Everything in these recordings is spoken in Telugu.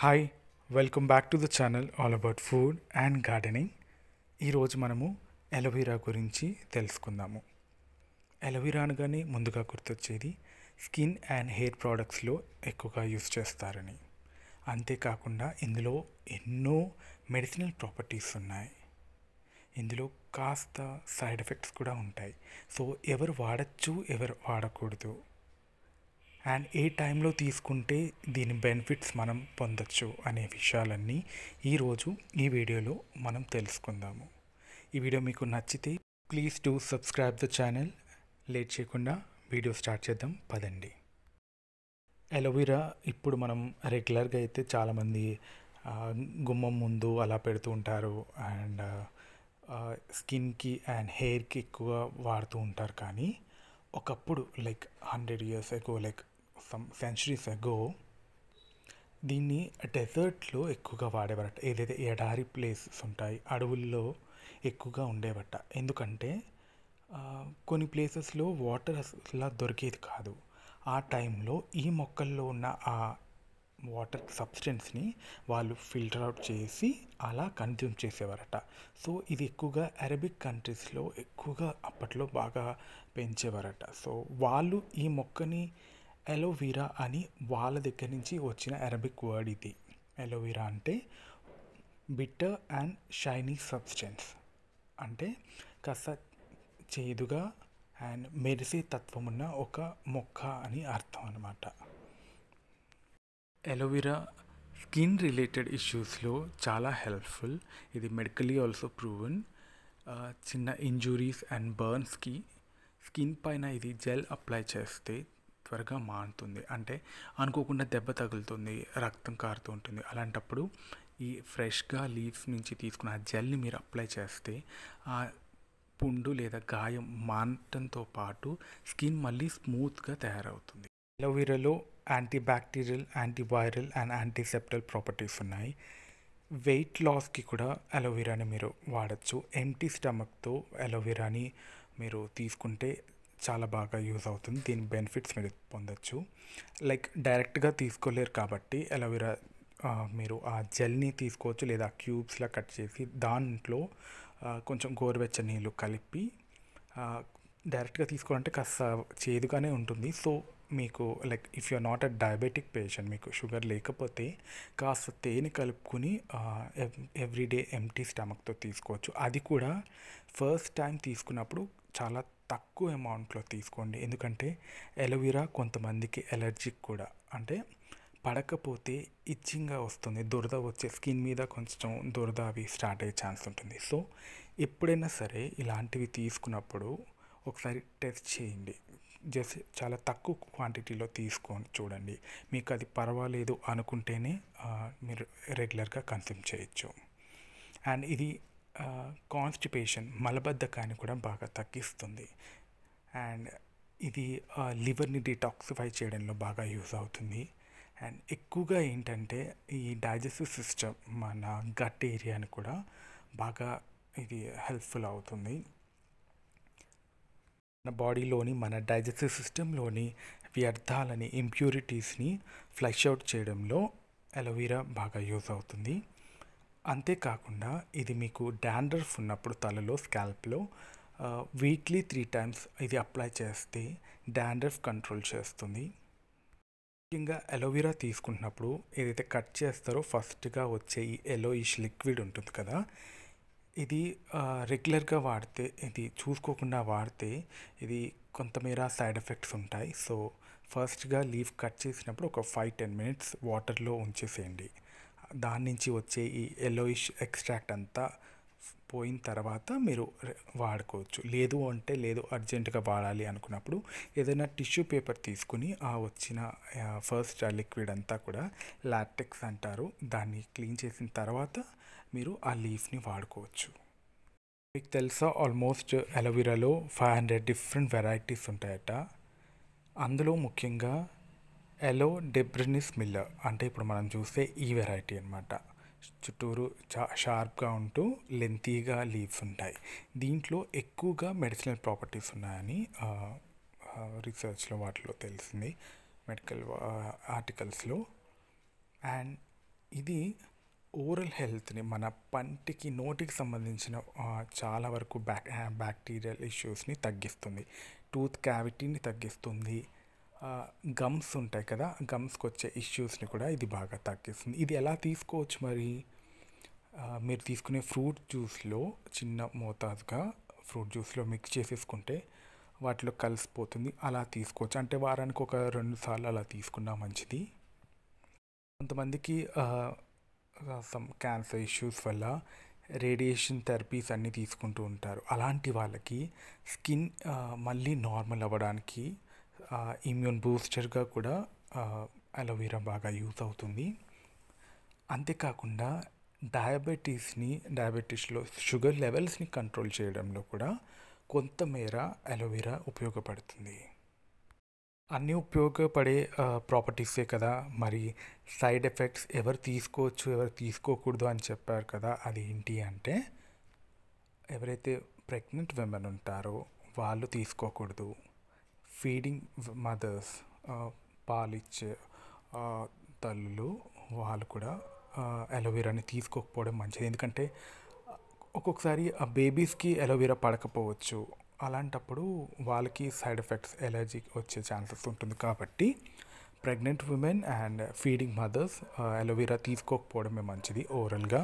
Hi welcome back to the channel all about food and gardening. ఈరోజు మనము ఎలోవెరా గురించి తెలుసుకుందాము. ఎలోవెరా అనగానే ముందుగా గుర్తొచ్చేది స్కిన్ అండ్ హెయిర్ ప్రోడక్ట్స్లో ఎక్కువగా యూస్ చేస్తారని. అంతేకాకుండా ఇందులో ఎన్నో మెడిసినల్ ప్రాపర్టీస్ ఉన్నాయి. ఇందులో కాస్త సైడ్ ఎఫెక్ట్స్ కూడా ఉంటాయి. సో ఎవరు వాడచ్చు, ఎవరు వాడకూడదు, అండ్ ఏ టైంలో తీసుకుంటే దీని బెనిఫిట్స్ మనం పొందొచ్చు అనే విషయాలన్నీ ఈరోజు ఈ వీడియోలో మనం తెలుసుకుందాము. ఈ వీడియో మీకు నచ్చితే please do subscribe the channel. Late చేయకుండా వీడియో స్టార్ట్ చేద్దాం, పదండి. ఎలోవెరా ఇప్పుడు మనం రెగ్యులర్గా అయితే చాలామంది గుమ్మం ముందు అలా పెడుతూ ఉంటారు, అండ్ స్కిన్కి అండ్ హెయిర్కి ఎక్కువ వాడుతూ ఉంటారు. కానీ ఒకప్పుడు like 100 years ago, like some centuries అగో, దీన్ని డెజర్ట్లో ఎక్కువగా వాడేవారట. ఏదైతే ఎడారి ప్లేసెస్ ఉంటాయి, అడవుల్లో ఎక్కువగా ఉండేవట. ఎందుకంటే కొన్ని ప్లేసెస్లో వాటర్ అసలు దొరికేది కాదు. ఆ టైంలో ఈ మొక్కల్లో ఉన్న ఆ వాటర్ సబ్స్టెన్స్ని వాళ్ళు ఫిల్టర్ అవుట్ చేసి అలా కన్జ్యూమ్ చేసేవారట. సో ఇది ఎక్కువగా అరబిక్ కంట్రీస్లో ఎక్కువగా అప్పట్లో బాగా పెంచేవారట. సో వాళ్ళు ఈ మొక్కని ఎలోవెరా అని వాళ్ళ దగ్గర నుంచి వచ్చిన అరబిక్ వర్డ్ ఇది. ఎలోవెరా అంటే బిటర్ అండ్ షైనీ సబ్స్టెన్స్, అంటే కాస్త చేదుగా అండ్ మెరిసే తత్వం ఉన్న ఒక మొక్క అని అర్థం అన్నమాట. ఎలోవెరా స్కిన్ రిలేటెడ్ ఇష్యూస్లో చాలా హెల్ప్ఫుల్. ఇది మెడికలీ ఆల్సో ప్రూవెన్. చిన్న ఇంజురీస్ అండ్ బర్న్స్కి స్కిన్ పైన ఇది జెల్ అప్లై చేస్తే త్వరగా మారుతుంది. అంటే అనుకోకుండా దెబ్బ తగులుతుంది, రక్తం కారుతూ ఉంటుంది. అలాంటప్పుడు ఈ ఫ్రెష్గా లీవ్స్ నుంచి తీసుకున్న ఆ జెల్ని మీరు అప్లై చేస్తే ఆ పుండు లేదా గాయం మానటంతో పాటు స్కిన్ మళ్ళీ స్మూత్గా తయారవుతుంది. ఎలోవెరాలో antibacterial, antiviral and antiseptic properties ఉన్నాయి. వెయిట్ లాస్కి కూడా ఎలోవెరాని మీరు వాడచ్చు. ఎంప్టీ స్టమక్తో ఎలోవెరాని మీరు తీసుకుంటే చాలా బాగా యూజ్ అవుతుంది. దీని బెనిఫిట్స్ మీరు పొందొచ్చు. లైక్ డైరెక్ట్గా తీసుకోలేరు కాబట్టి ఎలోవెరా మీరు ఆ జెల్ని తీసుకోవచ్చు, లేదా క్యూబ్స్లా కట్ చేసి దాంట్లో కొంచెం గోరువెచ్చని నీళ్ళు కలిపి డైరెక్ట్గా తీసుకోవాలంటే కాస్త చేదుగానే ఉంటుంది. సో మీకు like if you are not a diabetic patient, మీకు షుగర్ లేకపోతే కాస్త తేనె కలుపుకొని ఎవ్రీడే ఎంప్టీ స్టమక్తో తీసుకోవచ్చు. అది కూడా ఫస్ట్ టైం తీసుకున్నప్పుడు చాలా తక్కువ అమౌంట్లో తీసుకోండి. ఎందుకంటే ఎలోవెరా కొంతమందికి ఎలర్జిక్ కూడా, అంటే పడకపోతే ఇచ్చింగ్గా వస్తుంది, దురద వచ్చే స్కిన్ మీద కొంచెం దురద అవి స్టార్ట్ అయ్యే ఛాన్స్ ఉంటుంది. సో ఎప్పుడైనా సరే ఇలాంటివి తీసుకున్నప్పుడు ఒకసారి టెస్ట్ చేయండి. జస్ట్ చాలా తక్కువ క్వాంటిటీలో తీసుకొని చూడండి. మీకు అది పర్వాలేదు అనుకుంటేనే మీరు రెగ్యులర్గా కన్స్యూమ్ చేయొచ్చు. అండ్ ఇది కాన్స్టిపేషన్, మలబద్ధకాన్ని కూడా బాగా తగ్గిస్తుంది. అండ్ ఇది లివర్ని డిటాక్సిఫై చేయడంలో బాగా యూజ్ అవుతుంది. అండ్ ఎక్కువగా ఏంటంటే ఈ డైజెస్టివ్ సిస్టమ్, మన గట్ ఏరియాని కూడా బాగా ఇది హెల్ప్ఫుల్ అవుతుంది. మన బాడీలోని, మన డైజెస్టివ్ సిస్టంలోని వ్యర్థాలని, ఇంప్యూరిటీస్ని ఫ్లష్ అవుట్ చేయడంలో ఎలోవెరా బాగా యూజ్ అవుతుంది. అంతేకాకుండా ఇది మీకు డాండ్రఫ్ ఉన్నప్పుడు తలలో, స్కాల్ప్లో వీక్లీ 3 times ఇది అప్లై చేస్తే డాండ్రఫ్ కంట్రోల్ చేస్తుంది. ముఖ్యంగా ఎలోవెరా తీసుకుంటున్నప్పుడు ఏదైతే కట్ చేస్తారో ఫస్ట్గా వచ్చే ఈ ఎలోయిష్ లిక్విడ్ ఉంటుంది కదా, ఇది రెగ్యులర్గా వాడితే, ఇది చూసుకోకుండా వాడితే ఇది కొంతమేర సైడ్ ఎఫెక్ట్స్ ఉంటాయి. సో ఫస్ట్గా లీఫ్ కట్ చేసినప్పుడు ఒక 5-10 minutes వాటర్లో ఉంచేసేయండి. దాని నుంచి వచ్చే ఈ ఎలోయిష్ ఎక్స్ట్రాక్ట్ అంతా పోయిన తర్వాత మీరు వాడుకోవచ్చు. లేదు అర్జెంటుగా వాడాలి అనుకున్నప్పుడు ఏదైనా టిష్యూ పేపర్ తీసుకుని ఆ వచ్చిన ఫస్ట్ లిక్విడ్ అంతా కూడా లాటెక్స్ అంటారు, దాన్ని క్లీన్ చేసిన తర్వాత మీరు ఆ లీఫ్ని వాడుకోవచ్చు. మీకు తెలుసా, ఆల్మోస్ట్ ఎలోవెరాలో 500 డిఫరెంట్ వెరైటీస్ ఉంటాయట. అందులో ముఖ్యంగా ఎలో డెబ్రినిస్ మిల్లర్, అంటే ఇప్పుడు మనం చూస్తే ఈ వెరైటీ అనమాట. చుట్టూరు షార్ప్గా ఉంటూ లెంతీగా లీవ్స్ ఉంటాయి. దీంట్లో ఎక్కువగా మెడిసినల్ ప్రాపర్టీస్ ఉన్నాయని రీసెర్చ్లో వాటిలో తెలిసింది, మెడికల్ ఆర్టికల్స్లో. అండ్ ఇది ఓరల్ హెల్త్ని, మన పంటికి నోటికి సంబంధించిన చాలా వరకు బ్యాక్టీరియల్ ఇష్యూస్ని తగ్గిస్తుంది, టూత్ క్యావిటీని తగ్గిస్తుంది, గమ్స్ ఉంటాయి కదా, గమ్స్కి వచ్చే ఇష్యూస్ని కూడా ఇది బాగా తగ్గిస్తుంది. ఇది ఎలా తీసుకోవచ్చు మరి? మీరు తీసుకునే ఫ్రూట్ జ్యూస్లో చిన్న మోతాదుగా ఫ్రూట్ జ్యూస్లో మిక్స్ చేసేసుకుంటే వాటిలో కలిసిపోతుంది. అలా తీసుకోవచ్చు, అంటే వారానికి ఒక 2 సార్లు అలా తీసుకున్నా మంచిది. కొంతమందికి సమ్ క్యాన్సర్ ఇష్యూస్ వల్ల రేడియేషన్ థెరపీస్ అన్నీ తీసుకుంటూ ఉంటారు. అలాంటి వాళ్ళకి స్కిన్ మళ్ళీ నార్మల్ అవ్వడానికి ఇమ్యూన్ బూస్టర్గా కూడా అలోవెరా బాగా యూస్ అవుతుంది. అంతేకాకుండా డయాబెటీస్లో షుగర్ లెవెల్స్ని కంట్రోల్ చేయడంలో కూడా కొంతమేర అలోవెరా ఉపయోగపడుతుంది. అన్నీ ఉపయోగపడే ప్రాపర్టీసే కదా, మరి సైడ్ ఎఫెక్ట్స్ ఎవరు తీసుకోవచ్చు ఎవరు తీసుకోకూడదు అని చెప్పారు కదా, అది ఏంటి అంటే ఎవరైతే ప్రెగ్నెంట్ విమెన్ ఉంటారో వాళ్ళు తీసుకోకూడదు. ఫీడింగ్ మదర్స్, పాలిచ్చే తల్లులు వాళ్ళు కూడా అలోవెరాని తీసుకోకపోవడం మంచిది. ఎందుకంటే ఒక్కొక్కసారి ఆ బేబీస్కి అలోవెరా పడకపోవచ్చు, అలాంటప్పుడు వాళ్ళకి సైడ్ ఎఫెక్ట్స్, ఎలర్జీ వచ్చే ఛాన్సెస్ ఉంటుంది. కాబట్టి pregnant women and feeding mothers aloe vera తీసుకోకపోవడమే మంచిది ఓరల్గా.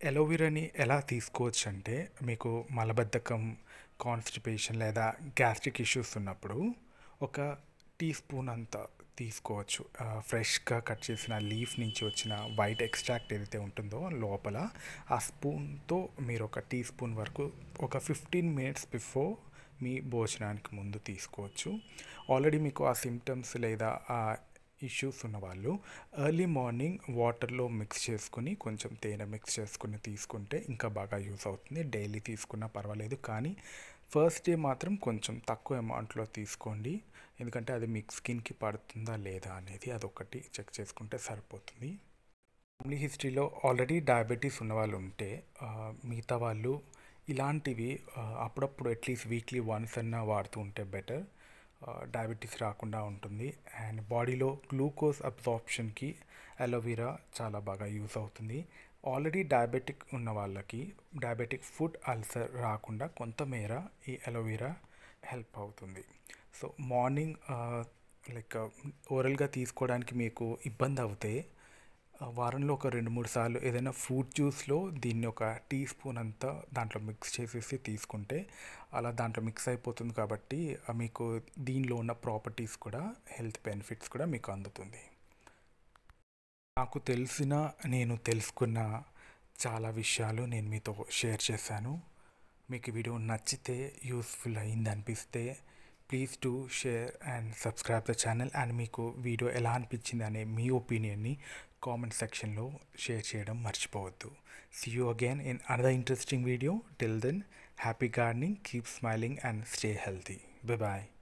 అలోవెరాని ఎలా తీసుకోవచ్చు అంటే, మీకు మలబద్ధకం, కాన్స్టిపేషన్ లేదా గ్యాస్ట్రిక్ ఇష్యూస్ ఉన్నప్పుడు ఒక టీ స్పూన్ అంత తీసుకోవచ్చు. ఫ్రెష్గా కట్ చేసిన లీఫ్ నుంచి వచ్చిన వైట్ ఎక్స్ట్రాక్ట్ ఏదైతే ఉంటుందో లోపల, ఆ స్పూన్తో మీరు ఒక టీ స్పూన్ వరకు ఒక 15 మినిట్స్ బిఫోర్ మీ భోజనానికి ముందు తీసుకోవచ్చు. ఆల్రెడీ మీకు ఆ సిమ్టమ్స్ లేదా ఆ ఇష్యూస్ ఉన్నవాళ్ళు ఎర్లీ మార్నింగ్ వాటర్లో మిక్స్ చేసుకుని కొంచెం తేనె మిక్స్ చేసుకుని తీసుకుంటే ఇంకా బాగా యూస్ అవుతుంది. డైలీ తీసుకున్నా పర్వాలేదు, కానీ ఫస్ట్ డే మాత్రం కొంచెం తక్కువ అమౌంట్లో తీసుకోండి. ఎందుకంటే అది మీ స్కిన్కి పడుతుందా లేదా అనేది అదొకటి చెక్ చేసుకుంటే సరిపోతుంది. ఫ్యామిలీ హిస్టరీలో ఆల్రెడీ డయాబెటీస్ ఉన్నవాళ్ళు ఉంటే మిగతా వాళ్ళు ఇలాంటివి అప్పుడప్పుడు అట్లీస్ట్ వీక్లీ వన్స్ అన్నా వాడుతూ ఉంటే బెటర్. డయాబెటీస్ రాకుండా ఉంటుంది. అండ్ బాడీలో గ్లూకోజ్ అబ్జార్ప్షన్కి అలోవెరా చాలా బాగా యూస్ అవుతుంది. ఆల్రెడీ డయాబెటిక్ ఉన్న వాళ్ళకి డయాబెటిక్ ఫుడ్ అల్సర్ రాకుండా కొంతమేర ఈ అలోవెరా హెల్ప్ అవుతుంది. సో మార్నింగ్ లైక్ ఓరల్గా తీసుకోవడానికి మీకు ఇబ్బంది అవుతే వారంలో ఒక 2-3 సార్లు ఏదైనా ఫ్రూట్ జ్యూస్లో దీన్ని ఒక టీ స్పూన్ అంతా దాంట్లో మిక్స్ చేసేసి తీసుకుంటే అలా దాంట్లో మిక్స్ అయిపోతుంది. కాబట్టి మీకు దీనిలో ఉన్న ప్రాపర్టీస్ కూడా, హెల్త్ బెనిఫిట్స్ కూడా మీకు అందుతుంది. నాకు నేను తెలుసుకున్న చాలా విషయాలు నేను మీతో షేర్ చేశాను. మీకు వీడియో నచ్చితే, యూస్ఫుల్ అయింది అనిపిస్తే please do share and subscribe the channel. And మీకు వీడియో ఎలా అనిపించింది అనే మీ ఒపీనియన్ని కామెంట్ సెక్షన్లో షేర్ చేయడం మర్చిపోవద్దు. See you again in another interesting video. Till then, happy gardening, keep smiling and stay healthy. Bye bye.